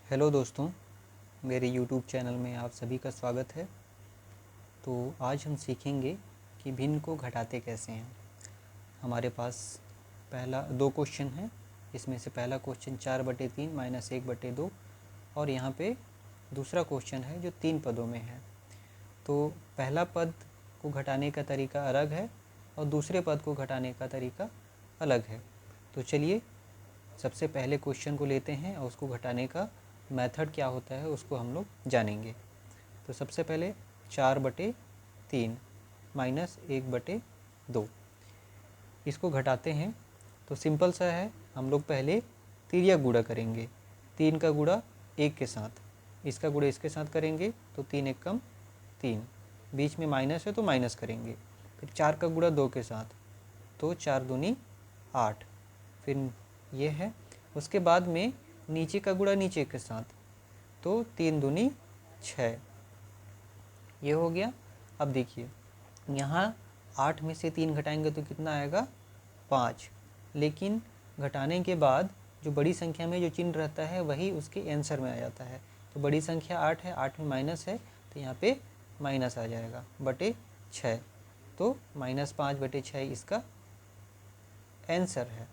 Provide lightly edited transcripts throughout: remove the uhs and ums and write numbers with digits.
Hello दोस्तों, मेरे YouTube channel में आप सभी का स्वागत है। तो आज हम सीखेंगे कि भिन्न को घटाते कैसे हैं। हमारे पास पहला दो क्वेश्चन है। इसमें से पहला क्वेश्चन 4/3 - 1/2 और यहाँ पे दूसरा क्वेश्चन है जो 3 पदों में है। तो पहला पद को घटाने का तरीका अलग है और दूसरे पद को घटाने का तरीका अलग है। तो चलिए सबसे पहले क्वेश्चन को लेते हैं और उसको घटाने का मेथड क्या होता है उसको हम लोग जानेंगे। तो सबसे पहले 4/3 - 1/2 इसको घटाते हैं। तो सिंपल सा है, हम लोग पहले तिर्यक गुणा करेंगे। 3 का गुणा 1 के साथ, इसका गुणा इसके साथ करेंगे तो 3 × 1 = 3, बीच में माइनस है तो माइनस करेंगे। फिर 4 का गुणा 2 के साथ तो 4 दूनी 8, फिर ये है। उसके बाद में नीचे का गुणा नीचे के साथ तो 3 दूनी 6, ये हो गया। अब देखिए यहाँ 8 में से 3 घटाएंगे तो कितना आएगा 5, लेकिन घटाने के बाद जो बड़ी संख्या में जो चिन्ह रहता है वही उसके आंसर में आ जाता है। तो बड़ी संख्या 8 है, 8 में माइनस है तो यहाँ पे माइनस आ जाएगा बटे 6, तो -5/6 इसका आंसर है।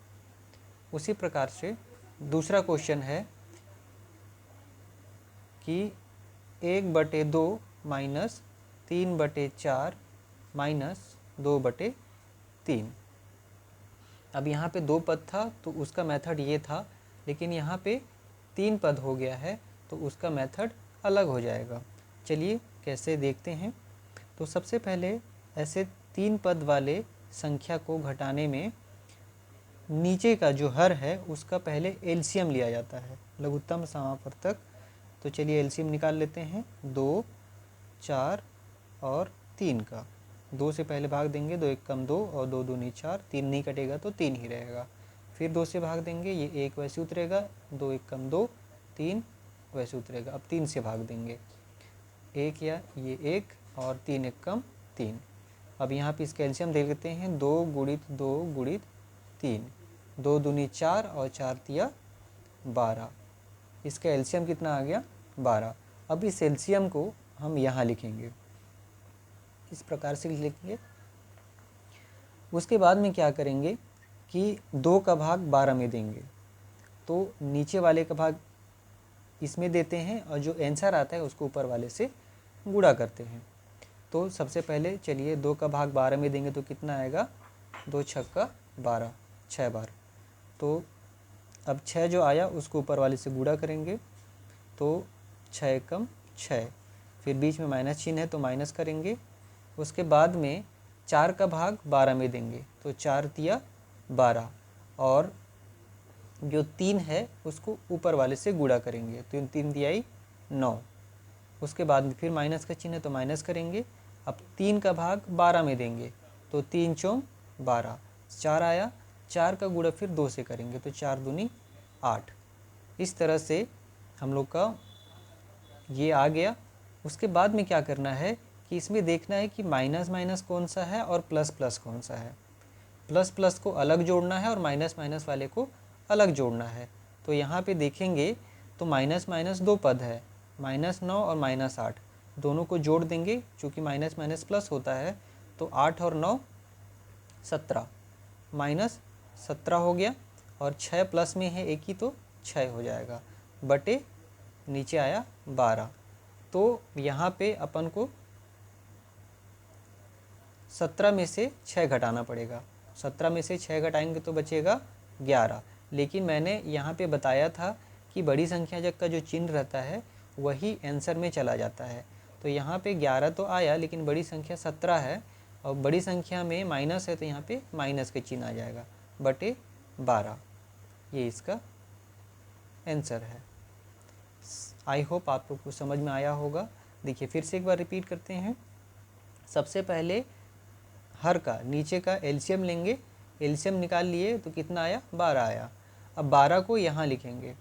उसी प्रकार से दूसरा क्वेश्चन है कि 1/2 - 3/4 - 2/3। अब यहाँ पे 2 पद था तो उसका मेथड ये था, लेकिन यहाँ पे 3 पद हो गया है तो उसका मेथड अलग हो जाएगा। चलिए कैसे देखते हैं। तो सबसे पहले ऐसे 3 पद वाले संख्या को घटाने में नीचे का जो हर है उसका पहले एलसीएम लिया जाता है, लघुत्तम समापवर्तक। तो चलिए एलसीएम निकाल लेते हैं। 2, 4 और 3 का 2 से पहले भाग देंगे, 2 × 1 = 2 और 2 दूनी 4, 3 नहीं कटेगा तो 3 ही रहेगा। फिर 2 से भाग देंगे, ये 1 वैसे उतरेगा, 2 × 1 = 2, 3 वैसे उतरेगा। अब 3 से भाग देंगे, 1 या ये 1 और 3 × 1 = 3। अब यहाँ पे इसका एलसीएम देख लेते हैं। 2 × 2 × 3, 2 दूनी 4 और 4 तिया 12। इसका एलसीएम कितना आ गया 12। अब इस एलसीएम को हम यहाँ लिखेंगे, इस प्रकार से लिखेंगे। उसके बाद में क्या करेंगे कि 2 का भाग 12 में देंगे तो नीचे वाले का भाग इसमें देते हैं और जो आंसर आता है उसको ऊपर वाले से गुणा करते हैं। तो सबसे पहले चलिए 2 का भाग 12 में देंगे तो कितना आएगा 2 × 6 = 12, 6 बार। तो अब 6 जो आया उसको ऊपर वाले से गुणा करेंगे तो 6 × 1 = 6, फिर बीच में माइनस चिन्ह है तो माइनस करेंगे। उसके बाद में 4 का भाग 12 में देंगे तो 4 तिया 12 और जो 3 है उसको ऊपर वाले से गुणा करेंगे तो 3 तियाई 9। उसके बाद में फिर माइनस का चिन्ह है तो माइनस करेंगे। अब 3 का भाग 12 में देंगे तो 3 × 4 = 12, 4 आया, 4 का गुणा फिर 2 से करेंगे तो 4 दूनी 8। इस तरह से हम लोग का ये आ गया। उसके बाद में क्या करना है कि इसमें देखना है कि माइनस माइनस कौन सा है और प्लस प्लस कौन सा है। प्लस प्लस को अलग जोड़ना है और माइनस माइनस वाले को अलग जोड़ना है। तो यहाँ पे देखेंगे तो माइनस माइनस 2 पद है, -9 और -8, दोनों को जोड़ देंगे। चूँकि माइनस माइनस प्लस होता है तो 8 और 9 = 17, -17 हो गया और 6 प्लस में है एक ही तो 6 हो जाएगा बटे नीचे आया 12। तो यहाँ पे अपन को 17 में से 6 घटाना पड़ेगा। 17 में से 6 घटाएंगे तो बचेगा 11, लेकिन मैंने यहाँ पे बताया था कि बड़ी संख्या जब का जो चिन्ह रहता है वही आंसर में चला जाता है। तो यहाँ पे 11 तो आया लेकिन बड़ी संख्या 17 है और बड़ी संख्या में माइनस है तो यहाँ पे माइनस के चिन्ह आ जाएगा बटे 12, ये इसका आंसर है। आई होप आप लोग को समझ में आया होगा। देखिए फिर से एक बार रिपीट करते हैं। सबसे पहले हर का नीचे का एलसीएम लेंगे, एलसीएम निकाल लिए तो कितना आया 12 आया। अब 12 को यहाँ लिखेंगे।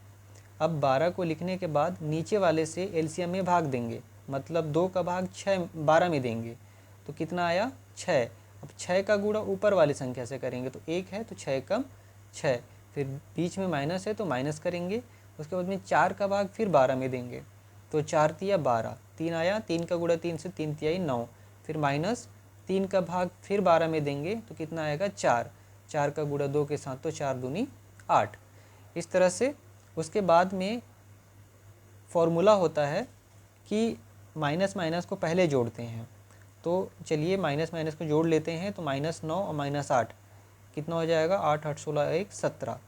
अब 12 को लिखने के बाद नीचे वाले से एलसीएम में भाग देंगे, मतलब 2 का भाग 12 में देंगे तो कितना आया 6। अब 6 का गुणा ऊपर वाली संख्या से करेंगे तो 1 है तो 6 × 6, फिर बीच में माइनस है तो माइनस करेंगे उसके बाद में 4 का भाग फिर 12 में देंगे, तो 4 तिया 12, 3 आया, 3 का गुणा 3 से 3 तियाई 9, फिर माइनस 3 का भाग फिर 12 में देंगे तो कितना आएगा 4, 4 का गुणा 2 के साथ तो 4 दूनी 8। इस तरह से उसके बाद में फॉर्मूला होता है कि माइनस माइनस को पहले जोड़ते हैं। तो चलिए माइनस माइनस को जोड़ लेते हैं, तो -9 और -8 कितना हो जाएगा, 8 8 16 1 17।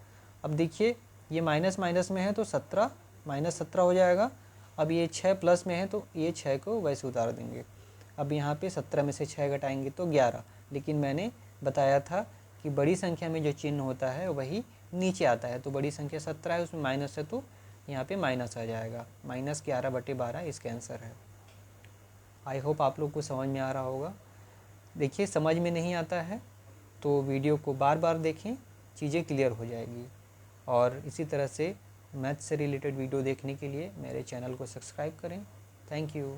अब देखिए ये माइनस माइनस में है तो 17 -17 हो जाएगा। अब ये 6 प्लस में है तो ये 6 को वैसे उतार देंगे। अब यहाँ पे 17 में से 6 घटाएंगे तो 11, लेकिन मैंने बताया था कि बड़ी संख्या में जो चिन्ह होता है वही नीचे आता है, तो बड़ी संख्या 17 है, उसमें माइनस है तो यहाँ पे माइनस आ जाएगा, -11/12 इसका आंसर है। आई होप आप लोग को समझ में आ रहा होगा। देखिए समझ में नहीं आता है तो वीडियो को बार बार देखें, चीज़ें क्लियर हो जाएगी। और इसी तरह से मैथ से रिलेटेड वीडियो देखने के लिए मेरे चैनल को सब्सक्राइब करें। Thank you.